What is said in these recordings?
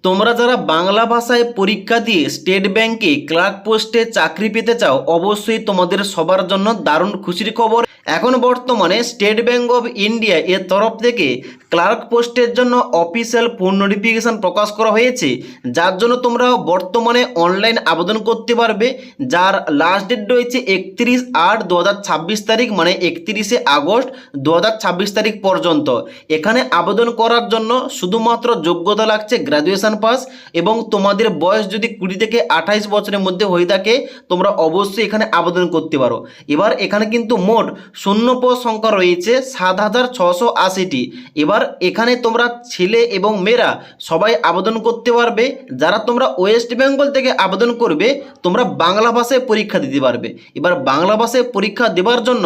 তোমরা যারা বাংলা ভাষায় পরীক্ষা দিয়ে স্টেট ব্যাংকে ক্লার্ক পোস্টে চাকরি পেতে চাও, অবশ্যই তোমাদের সবার জন্য দারুণ খুশির খবর। এখন বর্তমানে স্টেট ব্যাংক অফ ইন্ডিয়া এর তরফ থেকে ক্লার্ক পোস্টের জন্য অফিসিয়াল পুনঃ নোটিফিকেশন প্রকাশ করা হয়েছে, যার জন্য তোমরা বর্তমানে অনলাইন আবেদন করতে পারবে, যার লাস্ট ডেট রয়েছে 31/8/2026 তারিখ, মানে 31শে আগস্ট 2026 তারিখ পর্যন্ত। এখানে আবেদন করার জন্য শুধুমাত্র যোগ্যতা লাগছে গ্র্যাজুয়েশন পাস, এবং তোমাদের বয়স যদি 20 থেকে 28 বছরের মধ্যে হয়ে থাকে তোমরা অবশ্যই এখানে আবেদন করতে পারো। এবার এখানে কিন্তু মোট শূন্যপদ সংখ্যা রয়েছে 7680টি। এবার এখানে তোমরা ছেলে এবং মেয়েরা সবাই আবেদন করতে পারবে। যারা তোমরা ওয়েস্ট বেঙ্গল থেকে আবেদন করবে তোমরা বাংলা ভাষায় পরীক্ষা দিতে পারবে। এবার বাংলা ভাষায় পরীক্ষা দেওয়ার জন্য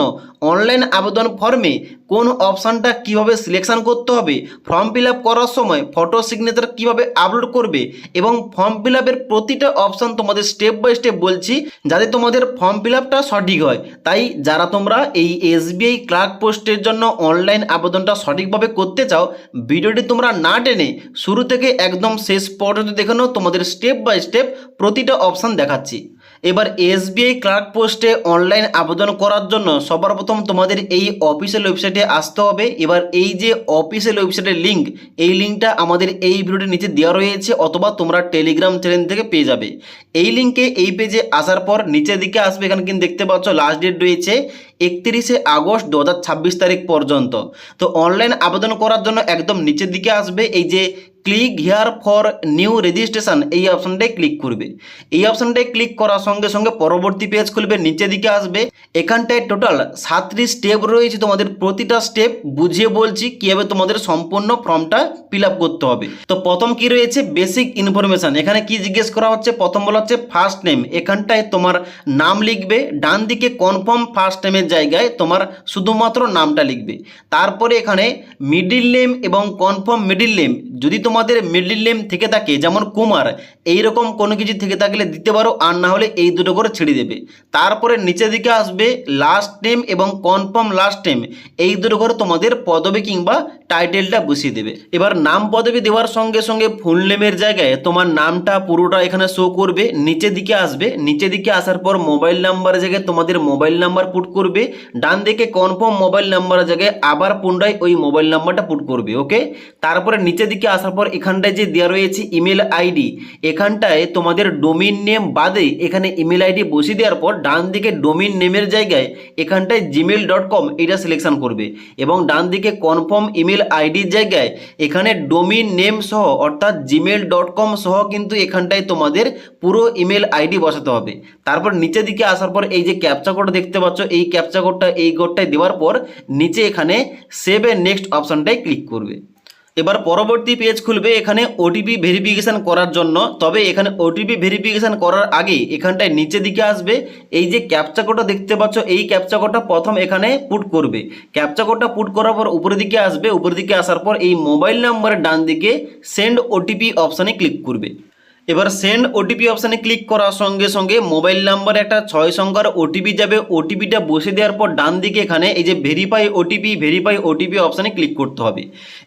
অনলাইন আবেদন ফর্মে কোন অপশানটা কিভাবে সিলেকশন করতে হবে, ফর্ম ফিল আপ করার সময় ফটো সিগনেচার কিভাবে আপলোড করবে, এবং ফর্ম ফিল আপের প্রতিটা অপশান তোমাদের স্টেপ বাই স্টেপ বলছি, যাতে তোমাদের ফর্ম ফিল আপটা সঠিক হয়। তাই যারা তোমরা এই এসবিআই ক্লার্ক পোস্টের জন্য অনলাইন আবেদনটা সঠিকভাবে করতে চাও, ভিডিওটি তোমরা না টেনে শুরু থেকে একদম শেষ পর্যন্ত দেখে নাও, তোমাদের স্টেপ বাই স্টেপ প্রতিটা অপশান দেখাচ্ছি। এবার এসবিআই ক্লার্ক পোস্টে অনলাইন আবেদন করার জন্য সবার প্রথম তোমাদের এই অফিসিয়াল ওয়েবসাইটে আসতে হবে। এবার এই যে অফিসিয়াল ওয়েবসাইটের লিঙ্ক, এই লিঙ্কটা আমাদের এই ভিডিওটির নিচে দেওয়া রয়েছে, অথবা তোমরা টেলিগ্রাম চ্যানেল থেকে পেয়ে যাবে। এই লিঙ্কে এই পেজে আসার পর নিচের দিকে আসবে, এখানে কিন্তু দেখতে পাচ্ছ লাস্ট ডেট রয়েছে 31শে আগস্ট 2026 তারিখ পর্যন্ত। তো অনলাইন আবেদন করার জন্য একদম নিচের দিকে আসবে, এই যে click here for new registration, এই অপশানটায় ক্লিক করবে। এই অপশানটায় ক্লিক করার সঙ্গে সঙ্গে পরবর্তী পেজ খুলবে, নিচের দিকে আসবে। এখানটায় টোটাল 7টি স্টেপ রয়েছে, তোমাদের প্রতিটা স্টেপ বুঝিয়ে বলছি কীভাবে তোমাদের সম্পূর্ণ ফর্মটা ফিল আপ করতে হবে। তো প্রথম কি রয়েছে, বেসিক ইনফরমেশান। এখানে কি জিজ্ঞেস করা হচ্ছে, প্রথম বলা হচ্ছে ফার্স্ট নেম। এখানটায় তোমার নাম লিখবে, ডান দিকে কনফার্ম ফার্স্ট নেমের জায়গায় তোমার শুধুমাত্র নামটা লিখবে। তারপরে এখানে মিডিল নেম এবং কনফার্ম মিডিল নেম, যদি তোমাদের মিডিল নেম থেকে থাকে যেমন কুমার, এইরকম কোনো কিছু থেকে থাকলে দিতে পারো, আর না হলে এই দুটো করে ছেড়ে দেবে। তারপরে নিচের দিকে আসবে লাস্ট নেম এবং কনফার্ম লাস্ট নেম, এই দুটো করে তোমাদের পদবি কিংবা টাইটেলটা বসিয়ে দেবে। এবার নাম পদবি দেওয়ার সঙ্গে সঙ্গে ফুল নেমের জায়গায় তোমার নামটা পুরোটা এখানে শো করবে। নিচের দিকে আসবে, নিচের দিকে আসার পর মোবাইল নাম্বারের জায়গায় তোমাদের মোবাইল নাম্বার পুট করবে। ডান দিকে কনফার্ম মোবাইল নাম্বারের জায়গায় আবার পুনরায় ওই মোবাইল নাম্বারটা পুট করবে। ওকে, তারপরে নিচের দিকে আসার পর এখানটায় যে দেওয়া রয়েছে ইমেল আইডি, এখানটায় তোমাদের ডোমিন নেম বাদে এখানে ইমেল আইডি বসিয়ে দেওয়ার পর ডান দিকে ডোমিন নেমের জায়গায় এখানটায় gmail.com এটা সিলেকশন করবে, এবং ডান দিকে কনফার্ম ইমেল আইডির জায়গায় এখানে ডোমিন নেম সহ অর্থাৎ gmail.com সহ কিন্তু এখানটায় তোমাদের পুরো ইমেল আইডি বসাতে হবে। তারপর নিচের দিকে আসার পর এই যে ক্যাপচা কোড দেখতে পাচ্ছ, এই ক্যাপচা কোডটা এই কোডটায় দেওয়ার পর নিচে এখানে সেভ এ নেক্সট অপশানটায় ক্লিক করবে। এবার পরবর্তী পেজ খুলবে এখানে ওটিপি ভেরিফিকেশান করার জন্য। তবে এখানে ওটিপি ভেরিফিকেশান করার আগে এখানটায় নিচের দিকে আসবে, এই যে ক্যাপচা কোডটা দেখতে পাচ্ছ, এই ক্যাপচা কোডটা প্রথম এখানে পুট করবে। ক্যাপচা কোডটা পুট করার পর উপরের দিকে আসবে, উপরের দিকে আসার পর এই মোবাইল নাম্বারের ডান দিকে সেন্ড ওটিপি অপশানে ক্লিক করবে। এবার সেন্ড ওটিপি অপশানে ক্লিক করার সঙ্গে সঙ্গে মোবাইল নাম্বারে একটা 6 সংখ্যার ওটিপি যাবে। ওটিপিটা বসে দেওয়ার পর ডান দিকে এখানে এই যে ভেরিফাই ওটিপি অপশানে ক্লিক করতে হবে।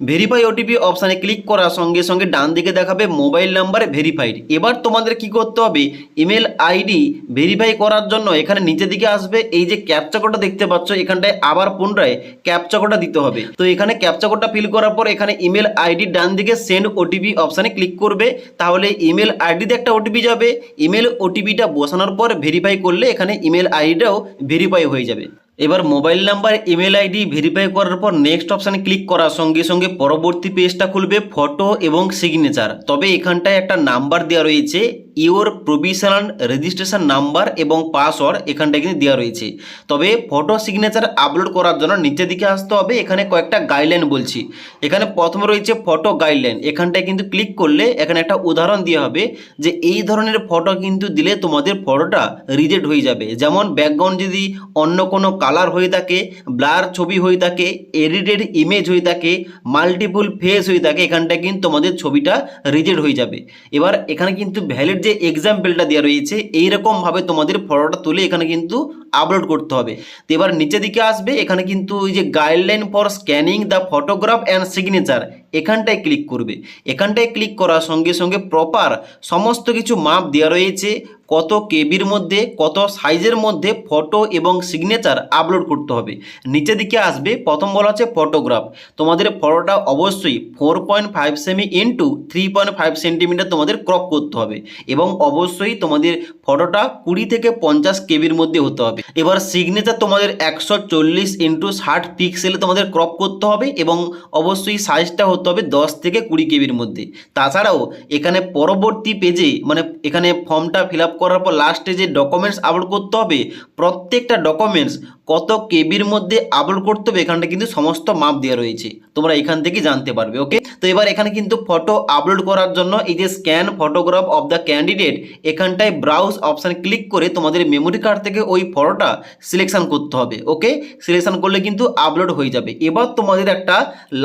ভেরিফাই ওটিপি অপশানে ক্লিক করার সঙ্গে সঙ্গে ডান দিকে দেখাবে মোবাইল নাম্বার ভেরিফাইড। এবার তোমাদের কি করতে হবে, ইমেল আইডি ভেরিফাই করার জন্য এখানে নিচের দিকে আসবে, এই যে ক্যাপচা কোডটা দেখতে পাচ্ছ, এখানটায় আবার পুনরায় ক্যাপচা কোডটা দিতে হবে। তো এখানে ক্যাপচা কোডটা ফিল করার পর এখানে ইমেল আইডি ডান দিকে সেন্ড ওটিপি অপশানে ক্লিক করবে। তাহলে ইমেল আইডিতে একটা ওটিপি যাবে, ইমেল ওটিপিটা বসানোর পর ভেরিফাই করলে এখানে ইমেল আইডিটাও ভেরিফাই হয়ে যাবে। এবার mobile number email ID verify করার পর নেক্সট অপশানে ক্লিক করার সঙ্গে সঙ্গে পরবর্তী পেজটা খুলবে ফটো এবং সিগনেচার। তবে এখানটায় একটা নাম্বার দেওয়া রয়েছে, ইওর প্রভিশনাল রেজিস্ট্রেশন নাম্বার এবং পাসওয়ার্ড এখানটায় কিন্তু দেওয়া রয়েছে। তবে ফটো সিগনেচার আপলোড করার জন্য নিচের দিকে আসতে হবে, এখানে কয়েকটা গাইডলাইন বলছি। এখানে প্রথমে রয়েছে ফটো গাইডলাইন, এখানটায় কিন্তু ক্লিক করলে এখানে একটা উদাহরণ দেওয়া হবে যে এই ধরনের ফটো কিন্তু দিলে তোমাদের ফটোটা রিজেক্ট হয়ে যাবে। যেমন ব্যাকগ্রাউন্ড যদি অন্য কোনো কালার হয়ে থাকে, ব্লার ছবি হয়ে থাকে, এডিটেড ইমেজ হয়ে থাকে, মাল্টিপল ফেস হয়ে থাকে, এখানটায় কিন্তু তোমাদের ছবিটা রিজেক্ট হয়ে যাবে। এবার এখানে কিন্তু ভ্যালিড যে এক্সাম্পলটা দেওয়া রয়েছে এইরকমভাবে তোমাদের ফটোটা তুলে এখানে কিন্তু আপলোড করতে হবে। তো এবার নিচের দিকে আসবে, এখানে কিন্তু ওই যে guideline for scanning the photograph and signature এখানটায় ক্লিক করবে। এখানটায় ক্লিক করার সঙ্গে সঙ্গে প্রপার সমস্ত কিছু মাপ দেওয়া রয়েছে, কত কেবির মধ্যে কত সাইজের মধ্যে ফটো এবং সিগনেচার আপলোড করতে হবে। নিচে দিকে আসবে, প্রথম বলা হচ্ছে ফটোগ্রাফ। তোমাদের ফটোটা অবশ্যই 4.5 সেমি ইন্টু 3.5 সেন্টিমিটার তোমাদের ক্রপ করতে হবে এবং অবশ্যই তোমাদের ফটোটা 20 থেকে 50 কেবির মধ্যে হতে হবে। এবার সিগনেচার তোমাদের 140 ইন্টু 60 পিক্সেলে তোমাদের ক্রপ করতে হবে এবং অবশ্যই সাইজটা হতে হবে 10 থেকে 20 কেবির মধ্যে। তাছাড়াও এখানে পরবর্তী পেজে মানে এখানে ফর্মটা ফিল আপ করার পর লাস্টে যে ডকুমেন্টস আপলোড করতে হবে, প্রত্যেকটা ডকুমেন্টস কত কেবির মধ্যে আপলোড করতে হবে এখানটা কিন্তু সমস্ত মাপ দেওয়া রয়েছে, তোমরা এখান থেকে জানতে পারবে। ওকে, তো এবার এখানে কিন্তু ফটো আপলোড করার জন্য এই যে scan photograph of the candidate, এখানটায় ব্রাউজ অপশান ক্লিক করে তোমাদের মেমোরি কার্ড থেকে ওই ফটোটা সিলেকশন করতে হবে। ওকে, সিলেকশন করলে কিন্তু আপলোড হয়ে যাবে। এবার তোমাদের একটা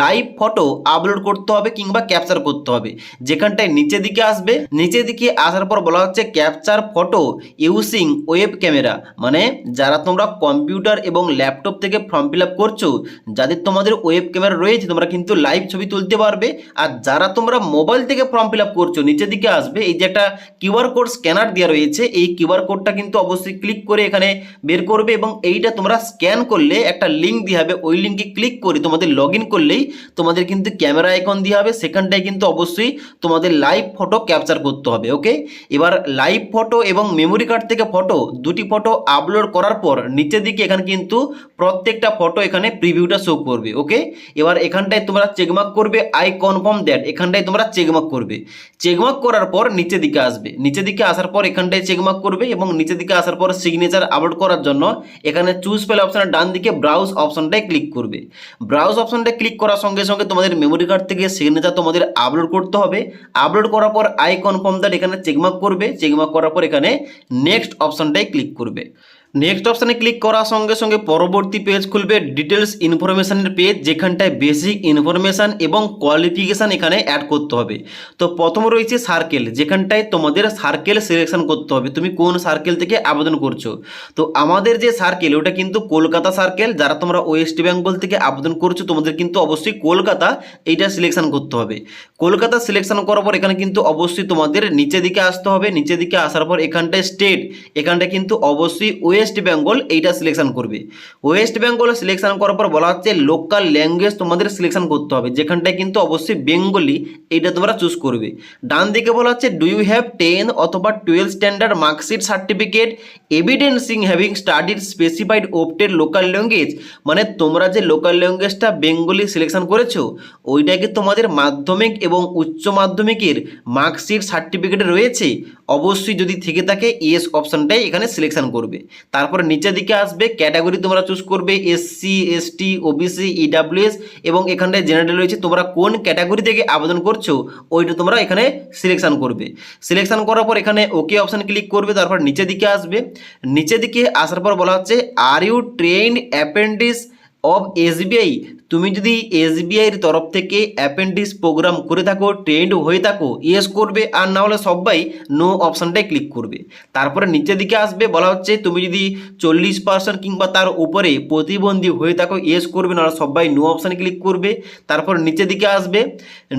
লাইভ ফটো আপলোড করতে হবে কিংবা ক্যাপচার করতে হবে, যেখানটায় নিচে দিকে আসবে। নিচে দিকে আসার পর বলা হচ্ছে capture photo using web camera, মানে যারা তোমরা কম্পিউটার এবং ল্যাপটপ থেকে ফর্ম ফিল আপ করছো, যাদের তোমাদের ওয়েব ক্যামেরা রয়েছে তোমরা কিন্তু লাইভ ছবি তুলতে পারবে। আর যারা তোমরা মোবাইল থেকে ফর্ম ফিল আপ করছো, নিচে দিকে আসবে, এই যে একটা কিউআর কোড স্ক্যানার দেওয়া রয়েছে, এই কিউআর কোডটা কিন্তু অবশ্যই ক্লিক করে এখানে বের করবে এবং এইটা তোমরা স্ক্যান করলে একটা লিঙ্ক দিয়ে হবে, ওই লিঙ্কে ক্লিক করে তোমাদের লগ ইন করলেই তোমাদের কিন্তু ক্যামেরা আইকন দিয়ে হবে, সেখানটায় কিন্তু অবশ্যই তোমাদের লাইভ ফটো ক্যাপচার করতে হবে। ওকে, এবার লাইভ ফটো এবং মেমোরি কার্ড থেকে ফটো দুটি ফটো আপলোড করার পর নিচের দিকে এখানে কিন্তু প্রত্যেকটা ফটো এখানে প্রিভিউটা শো করবে। ওকে, এবার এখানটায় তোমরা চেকমার্ক করবে আই কনফার্ম দ্যাট, এখানটায় তোমরা চেকমার্ক করবে। চেকমার্ক করার পর নিচে দিকে আসবে, নিচে দিকে আসার পর এখানটায় চেকমার্ক করবে এবং নিচে দিকে আসার পর সিগনেচার আপলোড করার জন্য এখানে চুজ ফাইল অপশনের ডান দিকে ব্রাউজ অপশনটায় ক্লিক করবে। ব্রাউজ অপশনটায় ক্লিক করার সঙ্গে সঙ্গে তোমাদের মেমোরি কার্ড থেকে সিগনেচার তোমাদের আপলোড করতে হবে। আপলোড করার পর আই কনফার্ম দ্যাট এখানে চেকমার্ক করবে। চেকমার্ক করার পর এখানে নেক্সট অপশনটায় ক্লিক করবে। নেক্সট অপশানে ক্লিক করার সঙ্গে সঙ্গে পরবর্তী পেজ খুলবে ডিটেলস ইনফরমেশনের পেজ, যেখানটায় বেসিক ইনফরমেশান এবং কোয়ালিফিকেশান এখানে অ্যাড করতে হবে। তো প্রথম রয়েছে সার্কেল, যেখানটায় তোমাদের সার্কেল সিলেকশন করতে হবে, তুমি কোন সার্কেল থেকে আবেদন করছো। তো আমাদের যে সার্কেল ওটা কিন্তু কলকাতা সার্কেল, যারা তোমরা ওয়েস্ট বেঙ্গল থেকে আবেদন করছো তোমাদের কিন্তু অবশ্যই কলকাতা এইটা সিলেকশন করতে হবে। কলকাতা সিলেকশন করার পর এখানে কিন্তু অবশ্যই তোমাদের নিচে দিকে আসতে হবে। নিচে দিকে আসার পর এখানটায় স্টেট, এখানটায় কিন্তু অবশ্যই ওয়েস্ট বেঙ্গল এইটা সিলেকশন করবে। ওয়েস্ট বেঙ্গল সিলেকশন করার পর বলা হচ্ছে লোকাল ল্যাঙ্গুয়েজ তোমাদের সিলেকশন করতে হবে, যেখানটায় কিন্তু অবশ্যই বেঙ্গলি এইটা তোমরা চুজ করবে। ডান দিকে বলা হচ্ছে ডু ইউ হ্যাভ 10 অথবা 12 standard marksheet certificate evidencing having studied specified opted local language, মানে তোমরা যে লোকাল ল্যাঙ্গুয়েজটা বেঙ্গলি সিলেকশন করেছো ওইটাকে তোমাদের মাধ্যমিক এবং উচ্চ মাধ্যমিকের মার্কশিট সার্টিফিকেটে রয়েছে, অবশ্যই যদি থেকে থাকে ইয়েস অপশনটাই এখানে সিলেকশন করবে। তারপরে নিচের দিকে আসবে, ক্যাটাগরি তোমরা চুজ করবে এসসি, এসটি, ওবিসি, ইডাব্লিউএস এবং এখানটায় জেনারেল রয়েছে, তোমরা কোন ক্যাটাগরি থেকে আবেদন করছো ওইটা তোমরা এখানে সিলেকশন করবে। সিলেকশন করার পর এখানে ওকে অপশন ক্লিক করবে। তারপর নিচের দিকে আসবে, নিচের দিকে আসার পর বলা হচ্ছে আর you trend appendix of SBI, তুমি যদি এসবিআইয়ের তরফ থেকে অ্যাপেন্ডিক্স প্রোগ্রাম করে থাকো, ট্রেন্ড হয়ে থাকো, ইয়েস করবে, আর না হলে সবাই নো অপশানটাই ক্লিক করবে। তারপরে নিচের দিকে আসবে, বলা হচ্ছে তুমি যদি 40% কিংবা তার উপরে প্রতিবন্ধী হয়ে থাকো, ইয়েস করবে, না হলে সবাই নো অপশানে ক্লিক করবে। তারপর নিচের দিকে আসবে,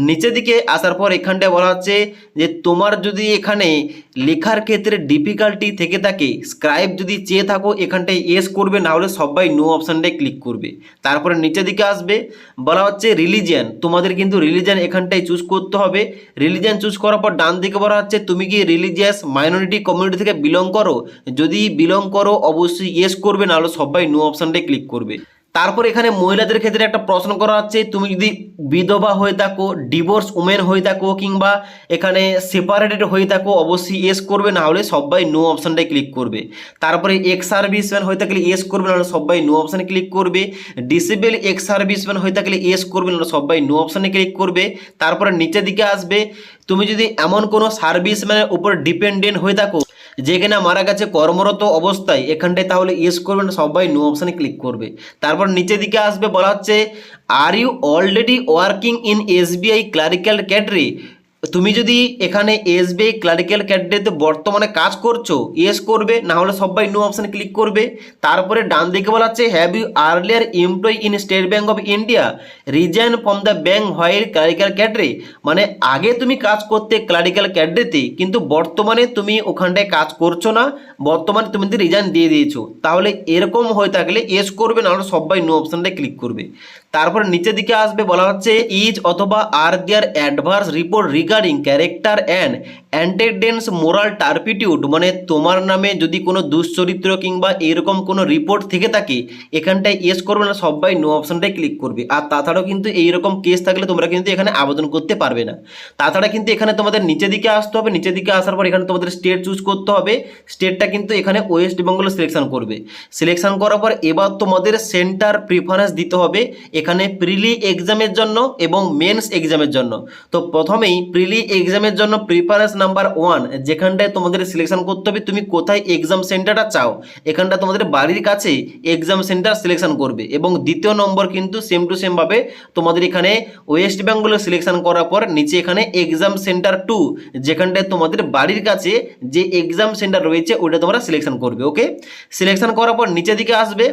নিচের দিকে আসার পর এখানটায় বলা হচ্ছে যে তোমার যদি এখানে লেখার ক্ষেত্রে ডিফিকাল্টি থেকে থাকে, স্ক্রাইব যদি চেয়ে থাকো, এখানটায় ইয়েস করবে, না হলে সবাই নো অপশানটায় ক্লিক করবে। তারপরে নিচের দিকে আসবে, বলা হচ্ছে রিলিজিয়ান, তোমাদের কিন্তু রিলিজিয়ান এখানটায় চুজ করতে হবে। রিলিজিয়ান চুজ করার পর ডান দিকে বলা হচ্ছে তুমি কি রিলিজিয়াস মাইনরিটি কমিউনিটি থেকে বিলং করো, যদি বিলং করো অবশ্যই ইয়েস করবে, না হলে সবাই নো অপশানটায় ক্লিক করবে। তারপর এখানে মহিলাদের ক্ষেত্রে একটা প্রশ্ন করা হচ্ছে, তুমি যদি বিধবা হয়ে থাকো, ডিভোর্স উমেন হয়ে থাকো কিংবা এখানে সেপারেটেড হয়ে থাকো, অবশ্যই ইয়েস করবে, না হলে সবাই নো অপশানটায় ক্লিক করবে। তারপরে এক্স সার্ভিসম্যান হয়ে থাকলে ইয়েস করবে, না হলে সবাই নো অপশানে ক্লিক করবে। ডিসেবল এক্স সার্ভিসম্যান হয়ে থাকলে ইয়েস করবে, না হলে সবাই নো অপশানে ক্লিক করবে। তারপরে নিচের দিকে আসবে, তুমি যদি এমন কোনো সার্ভিসম্যানের উপর ডিপেন্ডেন্ট হয়ে থাকো যেখানে মারা গেছে কর্মরত অবস্থায়, এখানটায় তাহলে ইয়েস করবে, না সবাই নো অপশানে ক্লিক করবে। তারপর নিচের দিকে আসবে, বলা হচ্ছে আর you already working in SBI clerical ক্যাডারে, তুমি যদি এখানে এসবিআই ক্লারিক্যাল ক্যাডারেতে বর্তমানে কাজ করছো, ইয়েস করবে, না হলে সবাই নো অপশানে ক্লিক করবে। তারপরে ডান দিকে বলা হচ্ছে have you earlier employee in State Bank of India resign from the bank while clerical ক্যাডারে, মানে আগে তুমি কাজ করতে ক্লারিক্যাল ক্যাডারেতে, কিন্তু বর্তমানে তুমি ওখানটায় কাজ করছো না, বর্তমানে তুমি রিজাইন দিয়ে দিয়েছো, তাহলে এরকম হয়ে থাকলে ইয়েস করবে, না হলে সবাই নো অপশানটায় ক্লিক করবে। তারপরে নিচের দিকে আসবে, বলা হচ্ছে ইজ অথবা are there adverse report regarding character and antecedents moral turpitude, মানে তোমার নামে যদি কোনো দুশ্চরিত্র কিংবা এরকম কোনো রিপোর্ট থেকে থাকে, এখানটায় ইয়েস করবে, না সবাই নো অপশানটায় ক্লিক করবে। আর তাছাড়াও কিন্তু এইরকম কেস থাকলে তোমরা কিন্তু এখানে আবেদন করতে পারবে না। তাছাড়া কিন্তু এখানে তোমাদের নিচের দিকে আসতে হবে, নিচের দিকে আসার পর এখানে তোমাদের স্টেট চুজ করতে হবে। স্টেটটা কিন্তু এখানে ওয়েস্ট বেঙ্গল সিলেকশন করবে। সিলেকশন করার পর এবার তোমাদের সেন্টার প্রিফারেন্স দিতে হবে এখানে প্রিলি এক্সামের জন্য এবং মেন্স এক্সামের জন্য। তো প্রথমেই প্রিলি এক্সামের জন্য প্রিফারেন্স নাম্বার 1, যেখানটায় তোমাদের সিলেকশন করতে হবে তুমি কোথায় এক্সাম সেন্টারটা চাও, এখানটা তোমাদের বাড়ির কাছে এক্সাম সেন্টার সিলেকশন করবে। এবং দ্বিতীয় নম্বর কিন্তু সেম টু সেম ভাবে তোমাদের এখানে ওয়েস্ট বেঙ্গলে সিলেকশন করার পর নিচে এখানে এক্সাম সেন্টার 2, যেখানটায় তোমাদের বাড়ির কাছে যে এক্সাম সেন্টার রয়েছে ওটা তোমরা সিলেকশন করবে। ওকে, সিলেকশন করার পর নিচের দিকে আসবে,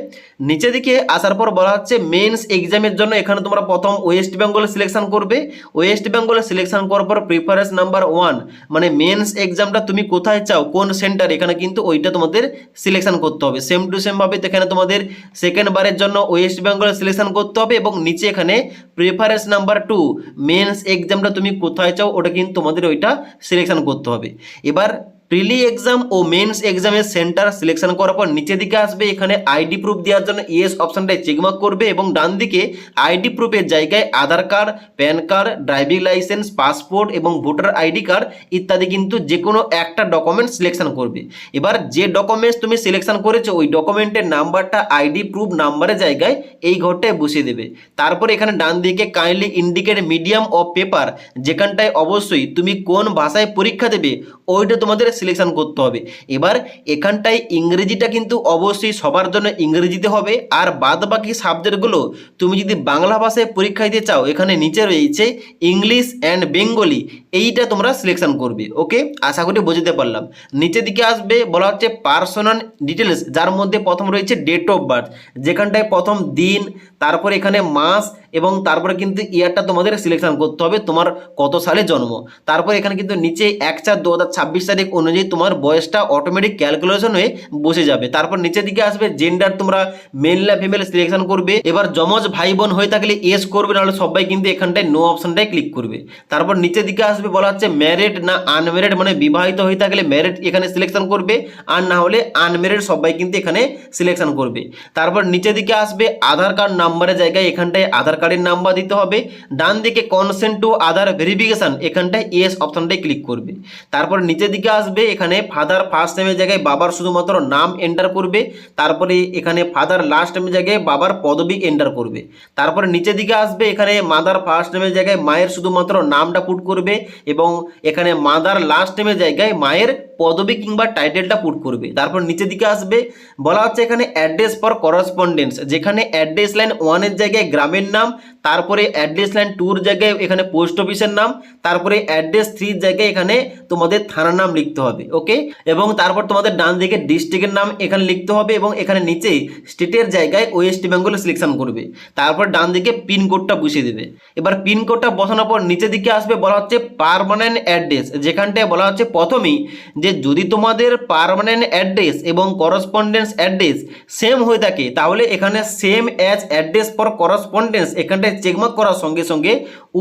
নিচের দিকে আসার পর বলা হচ্ছে মেন্স এক্সামের জন্য এখানে তোমরা প্রথম ওয়েস্ট বেঙ্গলে সিলেকশন করবে। ওয়েস্ট বেঙ্গলে সিলেকশন করার পর প্রিফারেন্স নাম্বার 1, মানে মেন্স এক্সামটা তুমি কোথায় চাও, কোন সেন্টার, এখানে কিন্তু ওইটা তোমাদের সিলেকশন করতে হবে। সেম টু সেম ভাবে এখানে তোমাদের সেকেন্ড বারের জন্য ওয়েস্ট বেঙ্গলে সিলেকশন করতে হবে এবং নিচে এখানে প্রিফারেন্স নাম্বার 2 মেন্স এক্সামটা তুমি কোথায় চাও ওটা কিন্তু তোমাদের ওইটা সিলেকশন করতে হবে। এবার প্রিলি এক্সাম ও মেন্স এক্সামের সেন্টার সিলেকশন করার পর নিচের দিকে আসবে, এখানে আইডি প্রুফ দেওয়ার জন্য ইয়েস অপশনটায় চেকমার্ক করবে এবং ডান দিকে আইডি প্রুফের জায়গায় Aadhaar card, PAN card, driving licence, passport এবং ভোটার আইডি কার্ড ইত্যাদি কিন্তু যে কোনো একটা ডকুমেন্ট সিলেকশন করবে। এবার যে ডকুমেন্টস তুমি সিলেকশন করেছো ওই ডকুমেন্টের নাম্বারটা আইডি প্রুফ নাম্বারের জায়গায় এই ঘরটায় বসিয়ে দেবে। তারপর এখানে ডান দিকে kindly indicate medium of paper, যেখানটায় অবশ্যই তুমি কোন ভাষায় পরীক্ষা দেবে ওইটা তোমাদের সিলেকশন করতে হবে। এবার এখানটায় ইংরেজিটা কিন্তু অবশ্যই সবার জন্য ইংরেজিতে হবে, আর বাদ বাকি সাবজেক্টগুলো তুমি যদি বাংলা ভাষায় পরীক্ষা দিতে চাও এখানে নিচে রয়েছে ইংলিশ অ্যান্ড বেঙ্গলি, এইটা তোমরা সিলেকশন করবে। ওকে, আশা করি বুঝতে পারলাম। নিচের দিকে আসবে, বলা হচ্ছে পার্সোনাল ডিটেলস, যার মধ্যে প্রথম রয়েছে ডেট অফ বার্থ, যেখানটায় প্রথম দিন, তারপর এখানে মাস এবং তারপরে কিন্তু ইয়ারটা তোমাদের সিলেকশন করতে হবে তোমার কত সালে জন্ম। তারপর এখানে কিন্তু নিচে 1/4/2026 তারিখ অনুযায়ী তোমার বয়সটা অটোমেটিক ক্যালকুলেশন হয়ে বসে যাবে। তারপর নিচের দিকে আসবে জেন্ডার, তোমরা মেল না ফিমেল সিলেকশন করবে। এবার যমজ ভাই বোন হয়ে থাকলে ইয়েস করবে, নাহলে সবাই কিন্তু এখানটায় নো অপশনটায় ক্লিক করবে। তারপর নিচের দিকে আসবে, বলা হচ্ছে ম্যারিড না আনম্যারিড, মানে বিবাহিত হয়ে থাকলে ম্যারিড এখানে সিলেকশন করবে, আর না হলে আনম্যারিড সবাই কিন্তু এখানে সিলেকশন করবে। তারপর নিচের দিকে আসবে আধার কার্ড নাম্বারের জায়গায় এখানটায় আধার কার্ডের নাম্বার দিতে হবে। ডান দিকে কনসেন্ট টু আধার ভেরিফিকেশন, এখানটায় ইয়েস অপশনটায় ক্লিক করবে। তারপর নিচের দিকে আসবে, এখানে ফাদার ফার্স্ট নেমের জায়গায় বাবার শুধুমাত্র নাম এন্টার করবে। তারপরে এখানে ফাদার লাস্ট নেমের জায়গায় বাবার পদবি এন্টার করবে। তারপরে নিচের দিকে আসবে, এখানে মাদার ফার্স্ট নেমের জায়গায় মায়ের শুধুমাত্র নামটা পুট করবে এবং এখানে মাদার লাস্ট নেমের জায়গায় মায়ের পদবি কিংবা টাইটেলটা পুট করবে। তারপর নিচের দিকে আসবে, বলা হচ্ছে এখানে অ্যাড্রেস ফর করসপন্ডেন্স, যেখানে অ্যাড্রেস লাইন 1 এর জায়গায় গ্রামের নাম, তারপরে অ্যাড্রেস লাইন 2 এর জায়গায় এখানে পোস্ট অফিসের নাম, তারপরে অ্যাড্রেস 3 এর জায়গায় এখানে তোমাদের থানার নাম লিখতে হবে। ওকে, এবং তারপর তোমাদের ডান দিকে ডিস্ট্রিক্টের নাম এখানে লিখতে হবে এবং এখানে নিচে স্টেটের জায়গায় ওয়েস্ট বেঙ্গল সিলেকশন করবে। তারপর ডান দিকে পিনকোডটা বসিয়ে দেবে। এবার পিনকোডটা বসানোর পর নিচের দিকে আসবে, বলা হচ্ছে পার্মানেন্ট অ্যাড্রেস, যেখানটায় বলা হচ্ছে প্রথমেই যে যদি তোমাদের পার্মানেন্ট অ্যাড্রেস এবং করসপন্ডেন্স অ্যাড্রেস সেম হয়ে থাকে তাহলে এখানে same as address for correspondence এখানটায় চেকমার্ক করার সঙ্গে সঙ্গে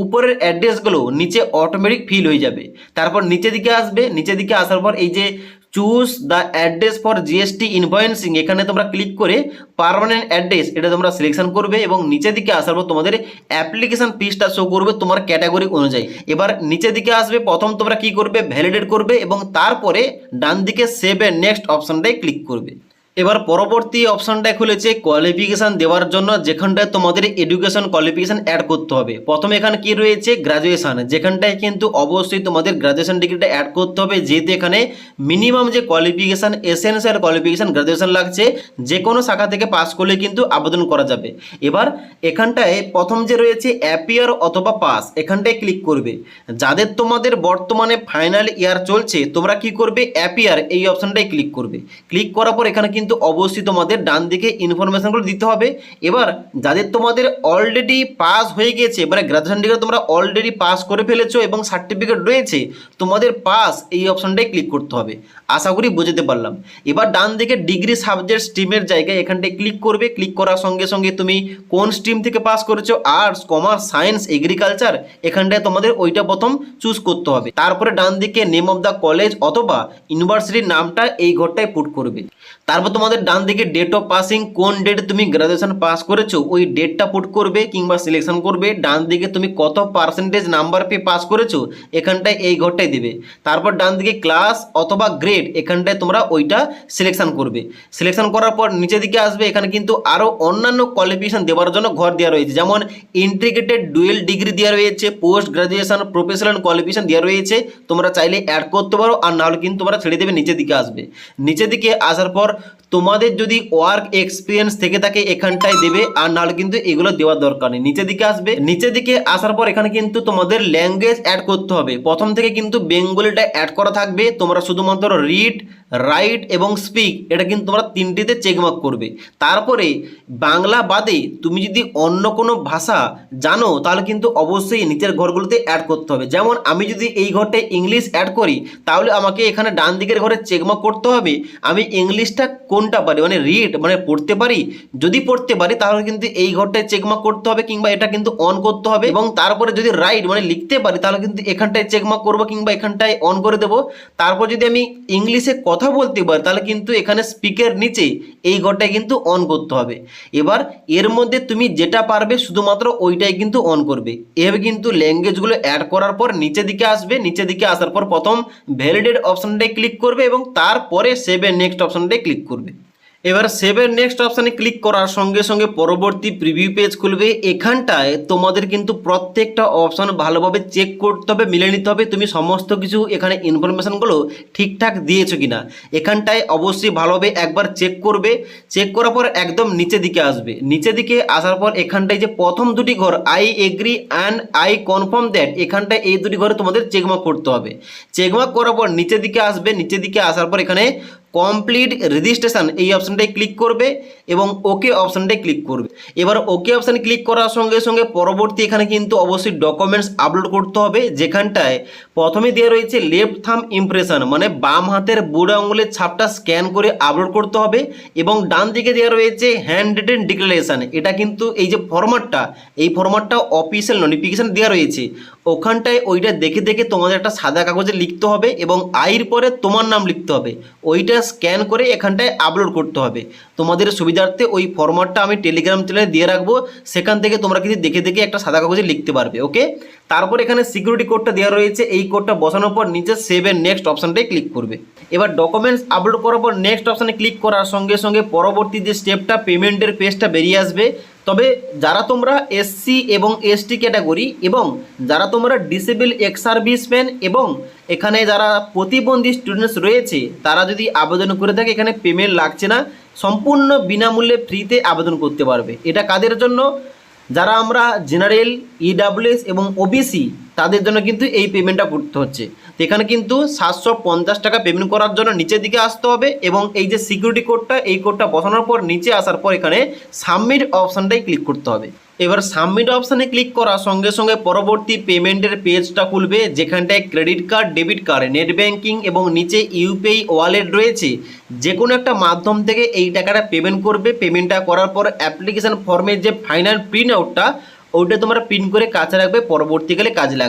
উপরের অ্যাড্রেসগুলো নিচে অটোমেটিক ফিল হয়ে যাবে। তারপর নিচের দিকে আসবে, নিচের দিকে আসার পর এই যে choose the address for GST invoicing, এখানে তোমরা ক্লিক করে পার্মানেন্ট অ্যাড্রেস এটা তোমরা সিলেকশন করবে এবং নিচের দিকে আসার পর তোমাদের অ্যাপ্লিকেশন ফিসটা শো করবে তোমার ক্যাটাগরি অনুযায়ী। এবার নিচের দিকে আসবে, প্রথম তোমরা কি করবে ভ্যালিডেট করবে এবং তারপরে ডান দিকে সেভ এ নেক্সট অপশনটাই ক্লিক করবে। এবার পরবর্তী অপশনটা খুলেছে কোয়ালিফিকেশান দেওয়ার জন্য, যেখানটায় তোমাদের এডুকেশন কোয়ালিফিকেশান অ্যাড করতে হবে। প্রথমে এখানে কি রয়েছে গ্রাজুয়েশন, যেখানটায় কিন্তু অবশ্যই তোমাদের গ্রাজুয়েশন ডিগ্রিটা অ্যাড করতে হবে, যেহেতু এখানে মিনিমাম যে কোয়ালিফিকেশান এসেনশিয়াল কোয়ালিফিকেশান গ্রাজুয়েশন লাগছে, যে কোনো শাখা থেকে পাস করলে কিন্তু আবেদন করা যাবে। এবার এখানটায় প্রথম যে রয়েছে অ্যাপিয়ার অথবা পাস, এখানটায় ক্লিক করবে। যাদের তোমাদের বর্তমানে ফাইনাল ইয়ার চলছে তোমরা কি করবে, অ্যাপিয়ার এই অপশনটায় ক্লিক করবে। ক্লিক করার পর এখানে কিন্তু অবশ্যই তোমাদের ডান দিকে ইনফরমেশনগুলো দিতে হবে। এবার যাদের তোমাদের অলরেডি পাস হয়ে গেছে, মানে গ্রাজুয়েশন ডিগ্রি তোমরা অলরেডি পাস করে ফেলেছো এবং সার্টিফিকেট রয়েছে, তোমাদের পাস এই অপশনটায় ক্লিক করতে হবে। আশা করি বুঝতে পারলাম। এবার ডান দিকে ডিগ্রি সাবজেক্ট স্ট্রিমের জায়গায় এখানটায় ক্লিক করবে। ক্লিক করার সঙ্গে সঙ্গে তুমি কোন স্ট্রিম থেকে পাস করেছো, আর্টস, কমার্স, সায়েন্স, এগ্রিকালচার, এখানটায় তোমাদের ওইটা প্রথম চুজ করতে হবে। তারপরে ডান দিকে নেম অফ দ্য কলেজ অথবা ইউনিভার্সিটির নামটা এই ঘরটায় পুট করবে। তারপর তোমাদের ডান দিকে ডেট অফ পাসিং, কোন ডেটে তুমি গ্রাজুয়েশন পাস করেছো ওই ডেটটা পুট করবে কিংবা সিলেকশন করবে। ডান দিকে তুমি কত পার্সেন্টেজ নাম্বার পেয়ে পাস করেছো এখানটায় এই ঘরটায় দেবে। তারপর ডান দিকে ক্লাস অথবা গ্রেড, এখানটায় তোমরা ওইটা সিলেকশন করবে। সিলেকশন করার পর নিচের দিকে আসবে, এখানে কিন্তু আরও অন্যান্য কোয়ালিফিকেশন দেওয়ার জন্য ঘর দেওয়া রয়েছে, যেমন ইন্টিগ্রেটেড ডুয়েল ডিগ্রি দেওয়া রয়েছে, পোস্ট গ্রাজুয়েশন প্রফেশনাল কোয়ালিফিকেশন দেওয়া রয়েছে। তোমরা চাইলে অ্যাড করতে পারো, আর নাহলে কিন্তু তোমরা ছেড়ে দেবে। নিচের দিকে আসবে, নিচের দিকে আসার পর তোমাদের যদি ওয়ার্ক এক্সপিরিয়েন্স থেকে থাকে এখানটায় দেবে, আর নাহলে কিন্তু এগুলো দেওয়ার দরকার নেই। নিচের দিকে আসবে, নিচের দিকে আসার পর এখানে কিন্তু তোমাদের ল্যাঙ্গুয়েজ অ্যাড করতে হবে। প্রথম থেকে কিন্তু বেঙ্গলিটা অ্যাড করা থাকবে। তোমরা শুধুমাত্র রিড, রাইট এবং স্পিক, এটা কিন্তু তোমরা তিনটিতে চেকমার্ক করবে। তারপরে বাংলা বাদে তুমি যদি অন্য কোনো ভাষা জানো তাহলে কিন্তু অবশ্যই নিচের ঘরগুলোতে অ্যাড করতে হবে। যেমন আমি যদি এই ঘরটায় ইংলিশ অ্যাড করি, তাহলে আমাকে এখানে ডান দিকের ঘরে চেকমার্ক করতে হবে আমি ইংলিশটা কোনটা পারি, মানে রিড মানে পড়তে পারি। যদি পড়তে পারি তাহলে কিন্তু এই ঘরটায় চেকমার্ক করতে হবে কিংবা এটা কিন্তু অন করতে হবে। এবং তারপরে যদি রাইট মানে লিখতে পারি তাহলে কিন্তু এখানটায় চেকমার্ক করবো কিংবা এখানটায় অন করে দেবো। তারপর যদি আমি ইংলিশে কথা বলতে পারি তাহলে কিন্তু এখানে স্পিকের নিচে এই ঘরটায় কিন্তু অন করতে হবে। এবার এর মধ্যে তুমি যেটা পারবে শুধুমাত্র ওইটাই কিন্তু অন করবে। এভাবে কিন্তু ল্যাঙ্গুয়েজগুলো অ্যাড করার পর নিচের দিকে আসবে। নিচের দিকে আসার পর প্রথম ভ্যালিডেট অপশনটায় ক্লিক করবে এবং তারপরে সেভ এর নেক্সট অপশনটায় ক্লিক করবে। এবার সেভের নেক্সট অপশানে ক্লিক করার সঙ্গে সঙ্গে পরবর্তী প্রিভিউ পেজ খুলবে। এখানটায় তোমাদের কিন্তু প্রত্যেকটা অপশান ভালোভাবে চেক করতে হবে, মিলে নিতে হবে তুমি সমস্ত কিছু এখানে ইনফরমেশানগুলো ঠিকঠাক দিয়েছো কিনা। এখানটায় অবশ্যই ভালোভাবে একবার চেক করবে। চেক করার পর একদম নিচের দিকে আসবে। নিচের দিকে আসার পর এখানটায় যে প্রথম দুটি ঘর I agree and I confirm that, এখানটায় এই দুটি ঘরে তোমাদের চেকমার্ক করতে হবে। চেকমার্ক করার পর নিচের দিকে আসবে। নিচের দিকে আসার পর এখানে কমপ্লিট রেজিস্ট্রেশন এই অপশানটায় ক্লিক করবে এবং ওকে অপশানটায় ক্লিক করবে। এবার ওকে অপশানে ক্লিক করার সঙ্গে সঙ্গে পরবর্তী এখানে কিন্তু অবশ্যই ডকুমেন্টস আপলোড করতে হবে, যেখানটায় প্রথমে দেওয়া রয়েছে লেফট থাম্ব ইমপ্রেশন, মানে বাম হাতের বুড়ো আঙুলের ছাপটা স্ক্যান করে আপলোড করতে হবে। এবং ডান দিকে দেওয়া রয়েছে হ্যান্ড রিটেন ডিক্লারেশন, এটা কিন্তু এই যে ফরম্যাটটা, এই ফরম্যাটটা অফিসিয়াল নোটিফিকেশান দেওয়া রয়েছে। ওখানটায় ওইটা দেখে দেখে তোমাদের একটা সাদা কাগজে লিখতে হবে এবং আইর পরে তোমার নাম লিখতে হবে। ওইটা স্ক্যান করে এখানটায় আপলোড করতে হবে। তোমাদের সুবিধার্থে ওই ফরম্যাটটা আমি টেলিগ্রাম চ্যানেলে দিয়ে রাখবো, সেখান থেকে তোমরা কিন্তু দেখে দেখে একটা সাদা কাগজে লিখতে পারবে। ওকে, তারপর এখানে সিকিউরিটি কোডটা দেওয়া রয়েছে, এই কোডটা বসানোর পর নিচে সেভ এর নেক্সট অপশানটায় ক্লিক করবে। এবার ডকুমেন্টস আপলোড করার পর নেক্সট অপশানে ক্লিক করার সঙ্গে সঙ্গে পরবর্তী যে স্টেপটা পেমেন্টের পেজটা বেরিয়ে আসবে। তবে যারা তোমরা এসসি এবং এসটি ক্যাটাগরি এবং যারা তোমরা ডিসেবল এক্স সার্ভিসম্যান এবং এখানে যারা প্রতিবন্ধী স্টুডেন্টস রয়েছে তারা যদি আবেদন করে থাকে এখানে পেমেন্ট লাগছে না, সম্পূর্ণ বিনামূল্যে ফ্রিতে আবেদন করতে পারবে। এটা কাদের জন্য? যারা আমরা জেনারেল, ইডাব্লিউএস এবং ওবিসি তাদের জন্য কিন্তু এই পেমেন্টটা করতে হচ্ছে। তো এখানে কিন্তু 750 টাকা পেমেন্ট করার জন্য নিচের দিকে আসতে হবে এবং এই যে সিকিউরিটি কোডটা, এই কোডটা বসানোর পর নিচে আসার পর এখানে সাবমিট অপশানটাই ক্লিক করতে হবে। এবার সাবমিট অপশানে ক্লিক করার সঙ্গে সঙ্গে পরবর্তী পেমেন্টের পেজটা খুলবে, যেখানটায় credit card, debit card, net banking এবং নিচে ইউপিআই ওয়ালেট রয়েছে। যে কোনো একটা মাধ্যম থেকে এই টাকাটা পেমেন্ট করবে। পেমেন্টটা করার পর অ্যাপ্লিকেশান ফর্মের যে ফাইনাল প্রিন্ট আউটটা ওইটা তোমরা প্রিন্ট করে কাছে রাখবে, পরবর্তীকালে কাজে লাগবে।